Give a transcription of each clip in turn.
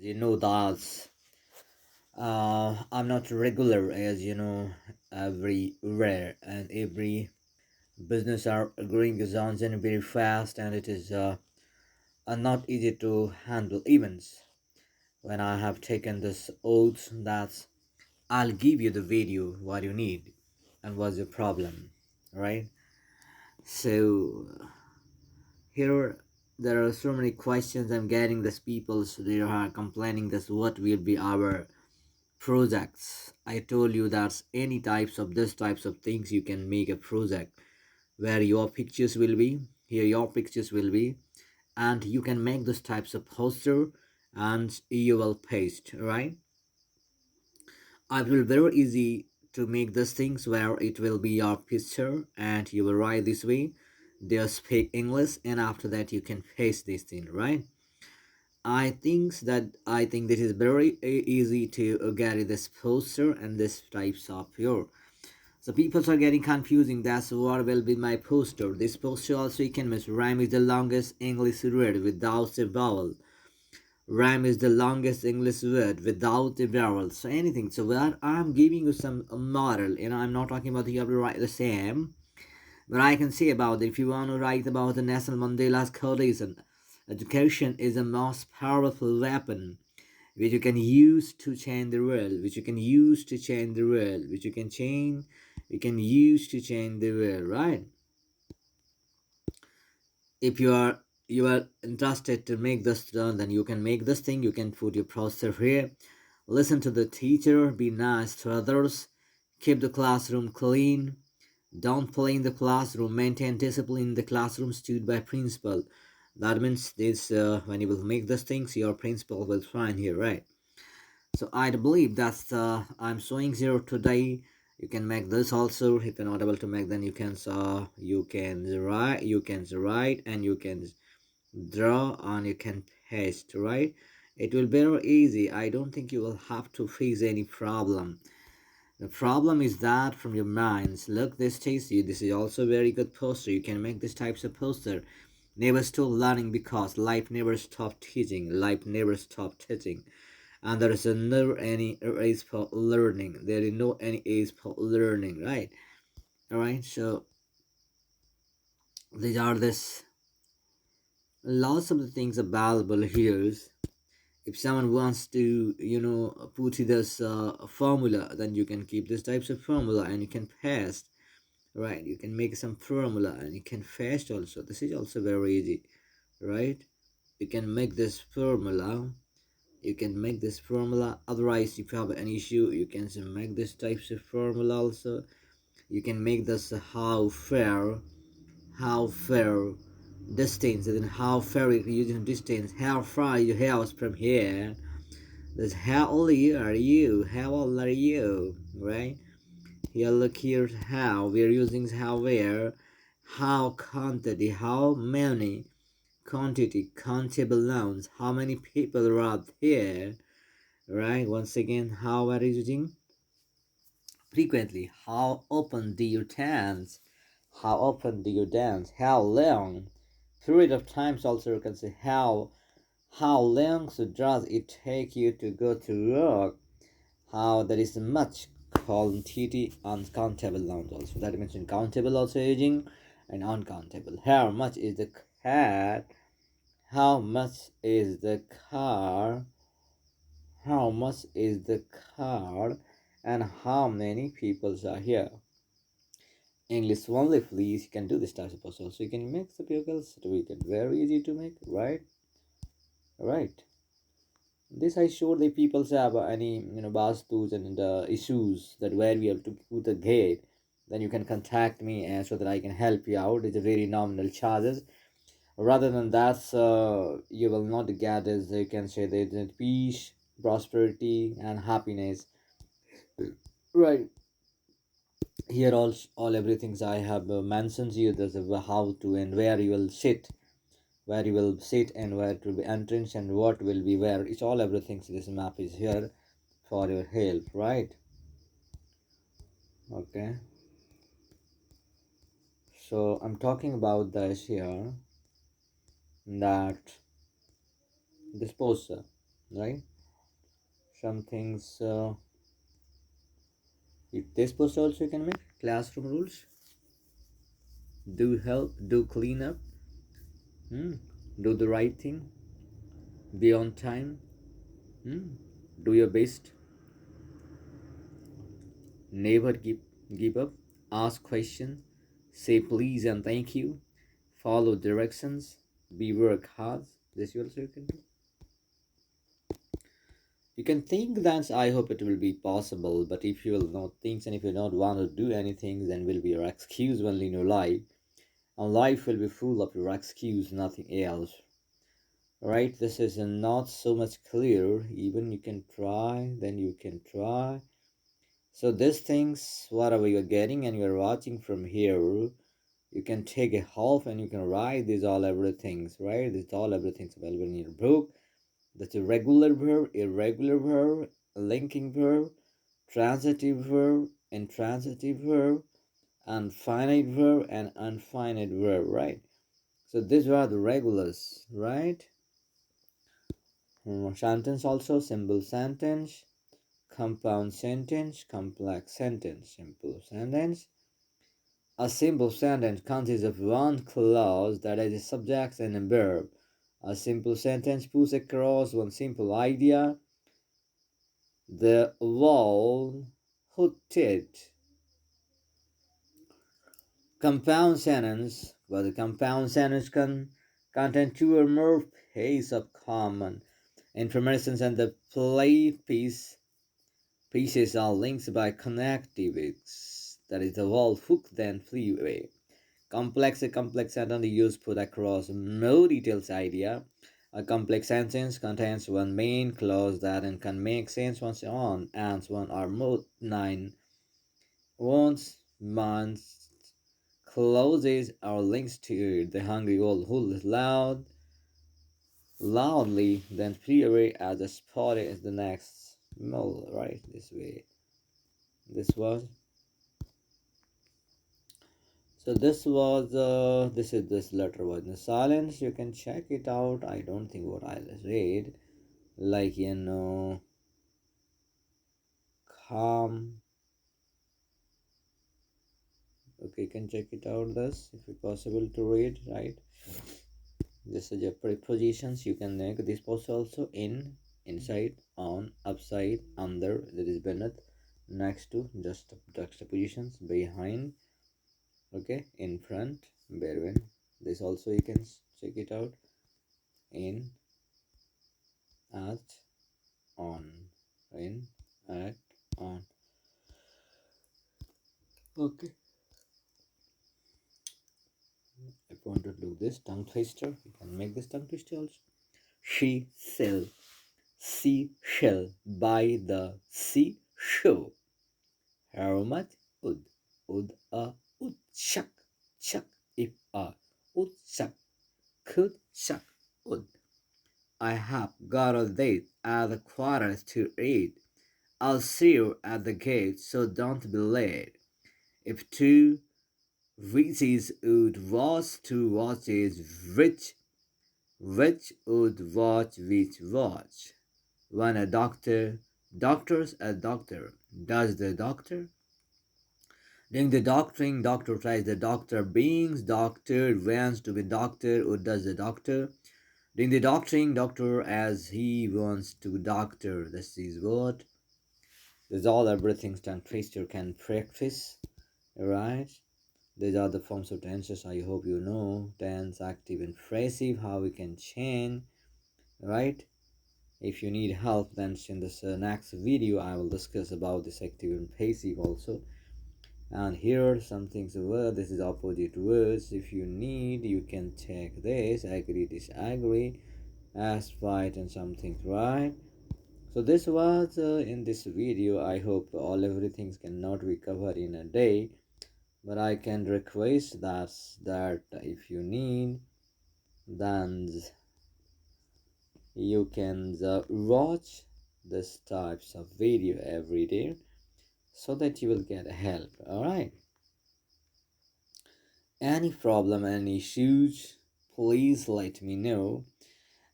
you know that I'm not regular, as you know, everywhere and every business are growing zones and very fast, and it is not easy to handle events. When I have taken this oath that I'll give you the video what you need and what's your problem, right? So here there are so many questions I'm getting. This people, so they are complaining this what will be our projects. I told you that any types of this types of things you can make a project where your pictures will be, here your pictures will be, and you can make this types of poster and you will paste, right? It will very easy to make these things where it will be your picture and you will write this way, they speak English, and after that you can paste this thing, right? I think this is very easy to get this poster and this types of your. So people are getting confusing. That's what will be my poster. This poster also you can miss. Rhyme is the longest English word without a vowel. Rhyme is the longest English word without a vowel. So anything. So where I'm giving you some model, I'm not talking about you have to write the same. But I can say about it, if you want to write about the Nelson Mandela's quotation, education is the most powerful weapon which you can use to change the world, which you can use to change the world, which you can use to change the world, right? If you are interested to make this done, then you can make this thing, you can put your poster here. Listen to the teacher, be nice to others, keep the classroom clean, don't play in the classroom, maintain discipline in the classroom stood by principal. That means this when you will make these things, your principal will find here, right? So I believe that's I'm showing zero today. You can make this also. If you're not able to make, then you can write and you can draw and you can paste, right? It will be very easy. I don't think you will have to face any problem. The problem is that from your minds, look, this tasty. This is also very good poster. You can make this types of poster. Never stop learning because life never stop teaching. Life never stop teaching, and there is never any age for learning. There is no any age for learning, right? All right. So these are this lots of the things available here. If someone wants to put this formula, then you can keep this types of formula and you can paste, right? You can make some formula and you can paste also. This is also very easy, right? You can make this formula, otherwise if you have an issue you can make this types of formula also. You can make this how fair distance, and then how far you using distance, how far your house from here. That's how old are you, right? Here, look here, how we're using how, where, how quantity, how many, quantity, countable nouns, how many people are out here, right? Once again, how are you using frequently, how often do you dance, how long, period of times also you can say how long so does it take you to go to work, how there is much quantity uncountable nouns also, that means countable also using and uncountable. How much is the cat, how much is the car, how much is the car, and how many people are here. English only, please. You can do this type of puzzle, so you can make the pupils to make it very easy to make, right? Right. This I sure the people have any bastus and issues that where we have to put the gate. Then you can contact me so that I can help you out. It's a very nominal charges. Rather than that, you will not get, as you can say, the peace, prosperity, and happiness. Right. Here all everything I have mentioned you. There's a how to and where you will sit, and where to be entrance and what will be where. It's all everything. So this map is here for your help, right? Okay. So I'm talking about this here, that this poster, right? some things. This post also you can make classroom rules. Do help, do clean up, do the right thing, be on time, do your best, never give up, ask questions, say please and thank you, follow directions, be work hard. This also you can do. You can think that I hope it will be possible, but if you will not think and if you don't want to do anything, then will be your excuse only in your life. And life will be full of your excuse, nothing else. Right? This is not so much clear. Even you can try, then you can try. So these things, whatever you're getting and you're watching from here, you can take a half and you can write these all everything's, right? This all everything's available in your book. That's a regular verb, irregular verb, linking verb, transitive verb, intransitive verb, and finite verb and unfinite verb, right? So these are the regulars, right? Sentence also, simple sentence, compound sentence, complex sentence, simple sentence. A simple sentence consists of one clause that is a subject and a verb. A simple sentence puts across one simple idea. The wall hooted. Compound sentence, but the compound sentence can contain two or more pieces of common information and the pieces are linked by connectivities. That is the wall hook then freeway. A complex sentence used put across more details idea. A complex sentence contains one main clause that can make sense once on and one or more nine once months clauses are linked to it. The hungry old who is loudly, then flee away as the spot is the next mole, right? This way. This was this letter was in the silence. You can check it out. I don't think what I read. Like calm. Okay, you can check it out this if it's possible to read, right? This is your prepositions. You can make this post also in, inside, on, upside, under. That is beneath, next to, just juxtapositions, behind, okay, in front, between. This also you can check it out. In, at, on, in, at, on. Okay. If you want to do this tongue twister, you can make this tongue twister also. She sell seashell by the seashore. How much? Ud ud shak shak if ud shak could shak ud. I have got a date at the quarters to 8. I'll see you at the gate, so don't be late. If two witches would watch two watches, which would watch which watch? One a doctor, doctor's a doctor. Does the doctor? During the doctoring, doctor tries the doctor beings, doctor wants to be doctor, or does the doctor? During the doctoring, doctor as he wants to doctor. This is what. That's all everything tongue twister can practice. Right? These are the forms of tenses. I hope you know. Tense, active, and passive, how we can change. Right? If you need help, then in this next video, I will discuss about this active and passive also. And here some things word, this is opposite words. If you need, you can take this, agree, disagree, ask, right, and something, right? So this was in this video. I hope all everything cannot be covered in a day, but I can request that if you need, then you can watch this types of video every day so that you will get help. All right, any problem, any issues, please let me know.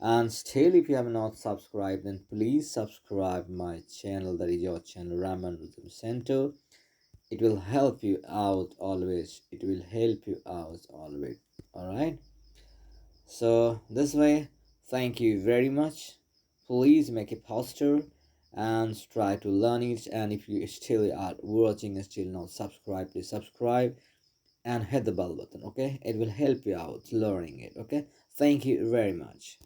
And still, if you have not subscribed, then please subscribe my channel, that is your channel Raman Rhythm Center. It will help you out always. It will help you out always. All right. So this way, thank you very much. Please make a poster and try to learn it. And if you still are watching and still not subscribed, please subscribe and hit the bell button. Okay, it will help you out learning it. Okay, thank you very much.